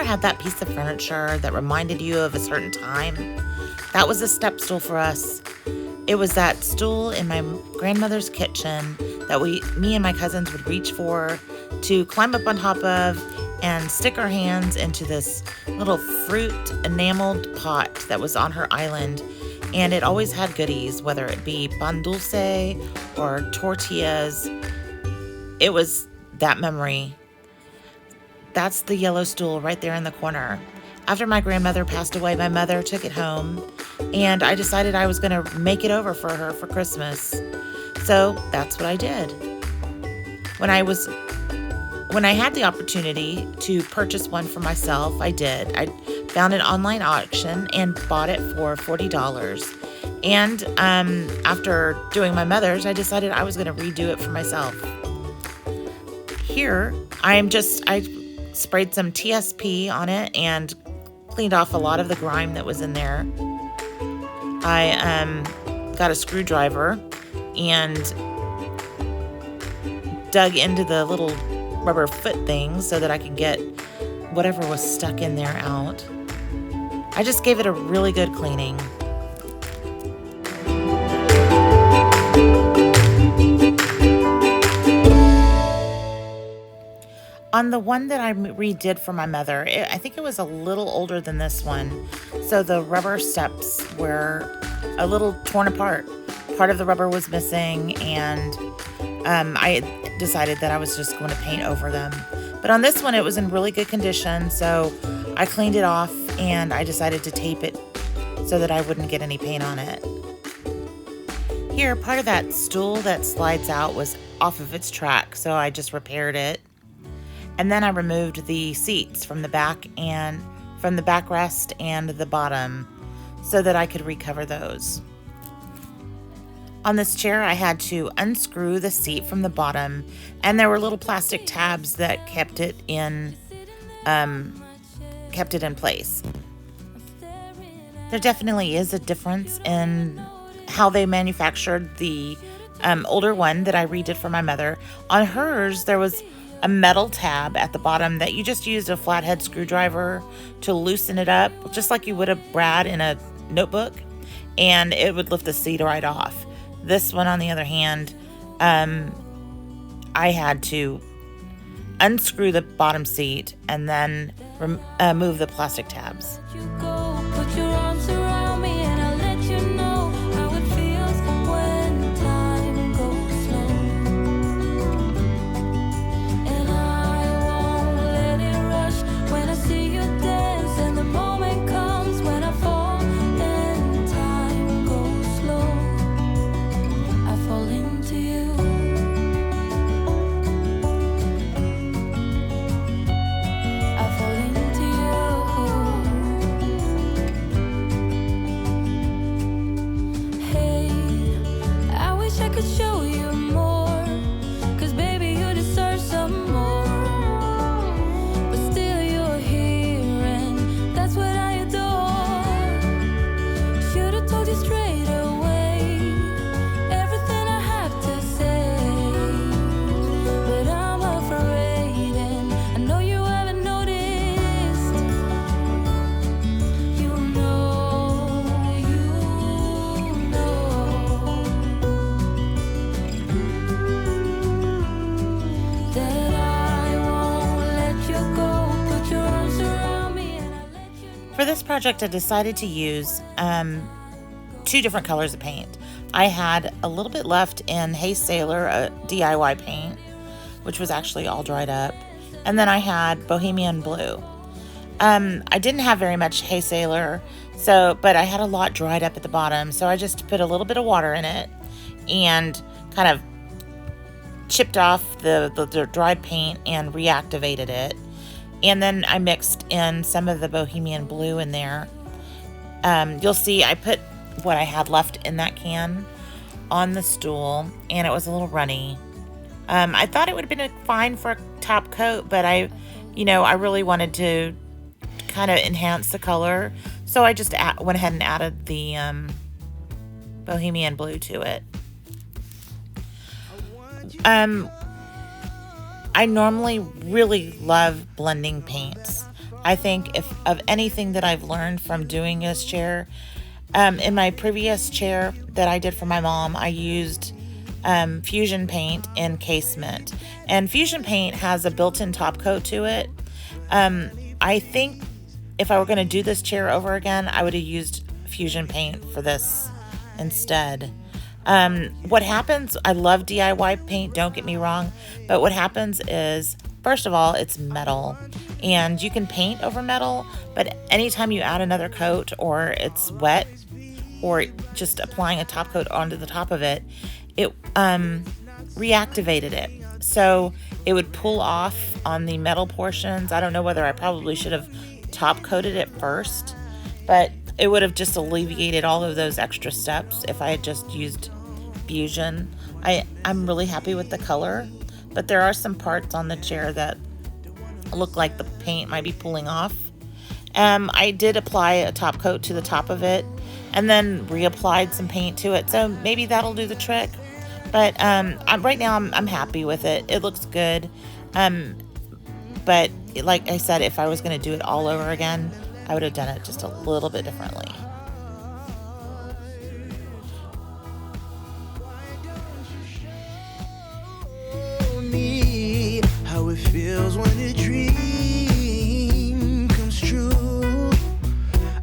had that piece of furniture that reminded you of a certain time? That was a step stool for us. It was that stool in my grandmother's kitchen that me and my cousins would reach for to climb up on top of and stick our hands into this little fruit enameled pot that was on her island. And it always had goodies, whether it be pan dulce or tortillas. It was that memory. That's the yellow stool right there in the corner. After my grandmother passed away, my mother took it home, and I decided I was going to make it over for her for Christmas. So that's what I did. When I had the opportunity to purchase one for myself, I did. I found an online auction and bought it for $40. And after doing my mother's, I decided I was going to redo it for myself. Here, I sprayed some TSP on it and cleaned off a lot of the grime that was in there. I got a screwdriver and dug into the little rubber foot thing so that I could get whatever was stuck in there out. I just gave it a really good cleaning. On the one that I redid for my mother, I think it was a little older than this one, so the rubber steps were a little torn apart. Part of the rubber was missing, and I decided that I was just going to paint over them. But on this one, it was in really good condition, so I cleaned it off, and I decided to tape it so that I wouldn't get any paint on it. Here, part of that stool that slides out was off of its track, so I just repaired it. And then I removed the seats from the back backrest and the bottom so that I could recover those. On this chair, I had to unscrew the seat from the bottom, and there were little plastic tabs that kept it in place. There definitely is a difference in how they manufactured the older one that I redid for my mother. On hers, there was a metal tab at the bottom that you just used a flathead screwdriver to loosen it up, just like you would a brad in a notebook, and it would lift the seat right off. This one, on the other hand, I had to unscrew the bottom seat and then move the plastic tabs. For this project, I decided to use 2 different colors of paint. I had a little bit left in Hey Sailor, a DIY paint, which was actually all dried up. And then I had Bohemian blue. I didn't have very much Hey Sailor, but I had a lot dried up at the bottom. So I just put a little bit of water in it and kind of chipped off the dried paint and reactivated it. And then I mixed in some of the Bohemian blue in there. You'll see I put what I had left in that can on the stool, and it was a little runny. I thought it would have been fine for a top coat, but I really wanted to kind of enhance the color, so I just went ahead and added the Bohemian blue to it. I normally really love blending paints. I think if of anything that I've learned from doing this chair, in my previous chair that I did for my mom, I used fusion paint and casement. And fusion paint has a built-in top coat to it. I think if I were going to do this chair over again, I would have used fusion paint for this instead. What happens, I love DIY paint, don't get me wrong, but what happens is, first of all, it's metal, and you can paint over metal, but anytime you add another coat or it's wet, or just applying a top coat onto the top of it, it reactivated it. So it would pull off on the metal portions. I don't know whether I probably should have top coated it first, but it would have just alleviated all of those extra steps if I had just used fusion. I'm really happy with the color, but there are some parts on the chair that look like the paint might be pulling off. I did apply a top coat to the top of it and then reapplied some paint to it, so maybe that'll do the trick. But right now I'm happy with it. It looks good. But like I said, if I was going to do it all over again, I would have done it just a little bit differently. How it feels when a dream comes true.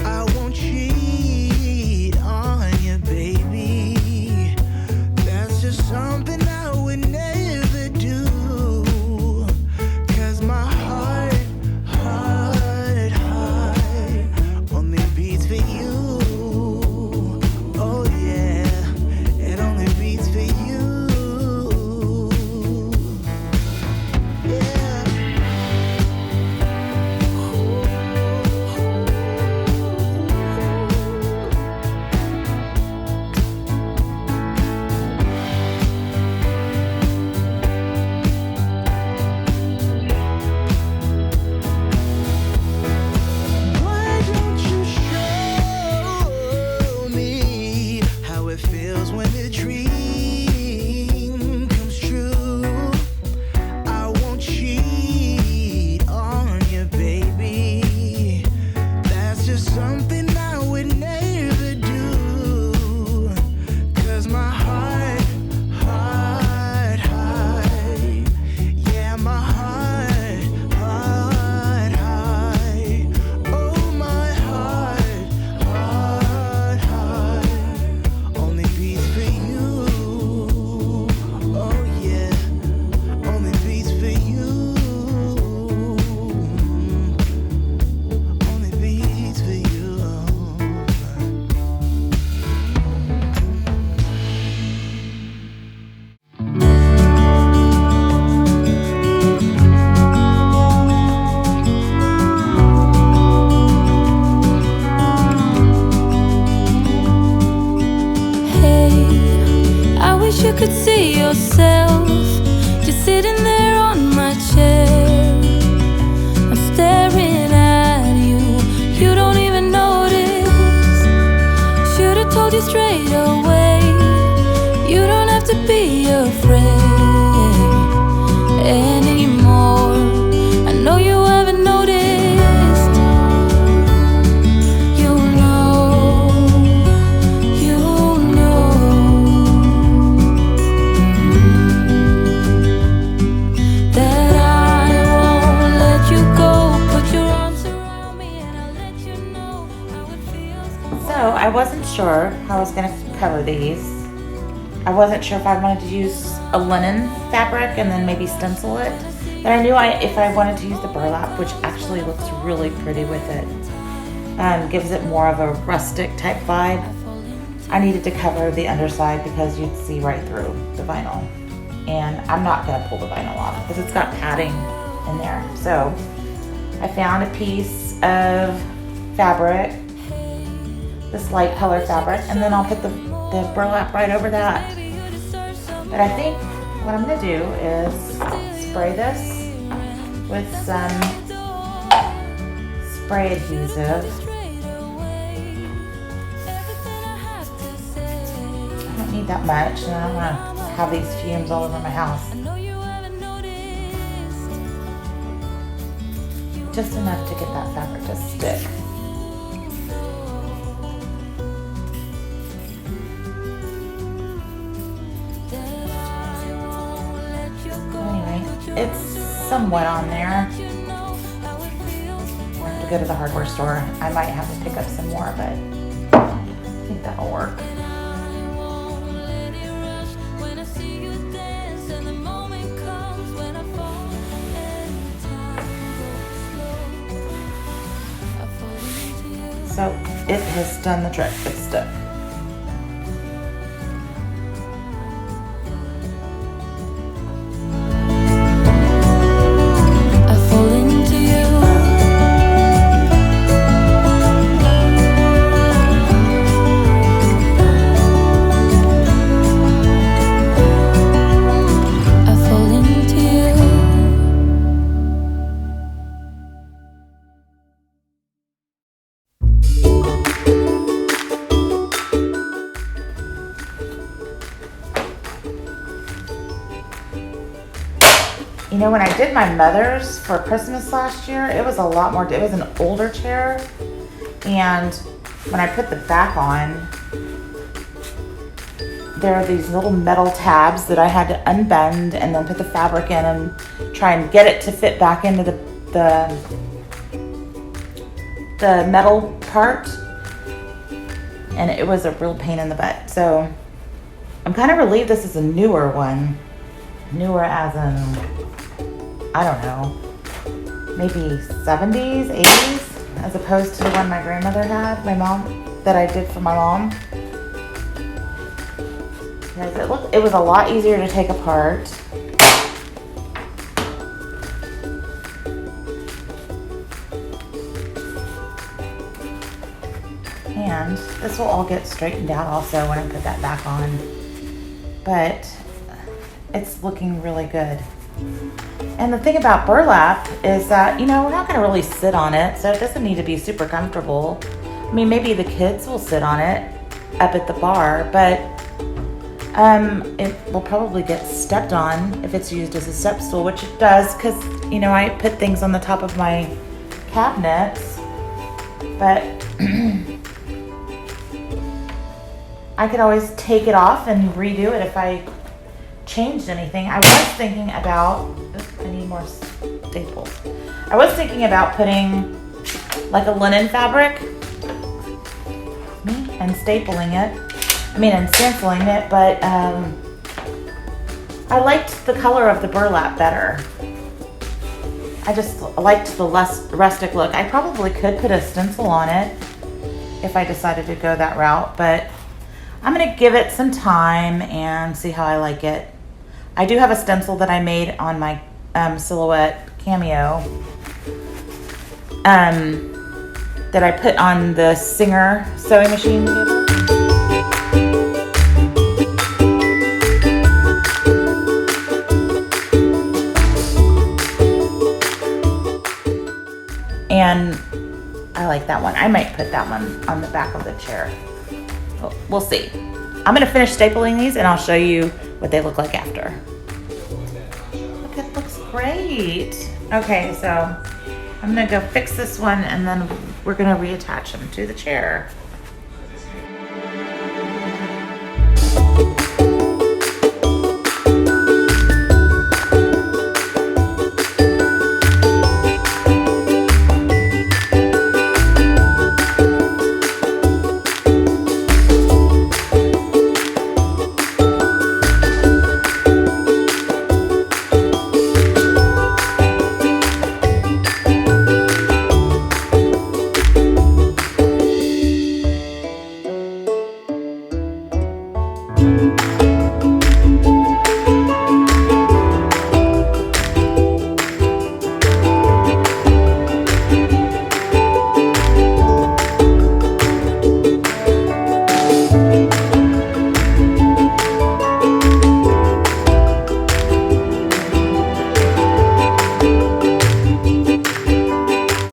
I won't cheat on you, baby. That's just something I would never do. 'Cause my heart only beats for you. Oh yeah, it only beats for you. Could see yourself just sitting there on my chair. I'm staring at you, you don't even notice. Should've told you straight away, you don't have to be afraid anymore. I know you haven't noticed. I wasn't sure how I was going to cover these. I wasn't sure if I wanted to use a linen fabric and then maybe stencil it. But I knew if I wanted to use the burlap, which actually looks really pretty with it, gives it more of a rustic type vibe, I needed to cover the underside because you'd see right through the vinyl. And I'm not going to pull the vinyl off because it's got padding in there. So I found a piece of fabric, this light color fabric, and then I'll put the burlap right over that. But I think what I'm going to do is spray this with some spray adhesive. I don't need that much, and I don't want to have these fumes all over my house. Just enough to get that fabric to stick. Anyway, it's somewhat on there. We'll have to go to the hardware store. I might have to pick up some more, but I think that'll work. So it has done the trick. It's stuck. I fall into you. I fall into you. You know, when I did my mother's for Christmas last year, it was a lot more, it was an older chair. And when I put the back on, there are these little metal tabs that I had to unbend and then put the fabric in and try and get it to fit back into the metal part. And it was a real pain in the butt. So I'm kind of relieved this is a newer one. Newer as in, I don't know, maybe 70s, 80s, as opposed to the one my grandmother had, my mom, that I did for my mom. Because it was a lot easier to take apart. And this will all get straightened out also when I put that back on. But it's looking really good. And the thing about burlap is that, you know, we're not going to really sit on it, so it doesn't need to be super comfortable. I mean, maybe the kids will sit on it up at the bar, but it will probably get stepped on if it's used as a step stool, which it does, because, you know, I put things on the top of my cabinets, but I could always take it off and redo it if I changed anything. I was thinking about, I need more staples. I was thinking about putting like a linen fabric and stapling it. And stenciling it, but I liked the color of the burlap better. I just liked the less rustic look. I probably could put a stencil on it if I decided to go that route, but I'm gonna give it some time and see how I like it. I do have a stencil that I made on my silhouette cameo that I put on the Singer sewing machine table. And I like that one. I might put that one on the back of the chair. We'll see. I'm gonna finish stapling these and I'll show you what they look like after. Look, it looks great. Okay, so I'm gonna go fix this one and then we're gonna reattach them to the chair.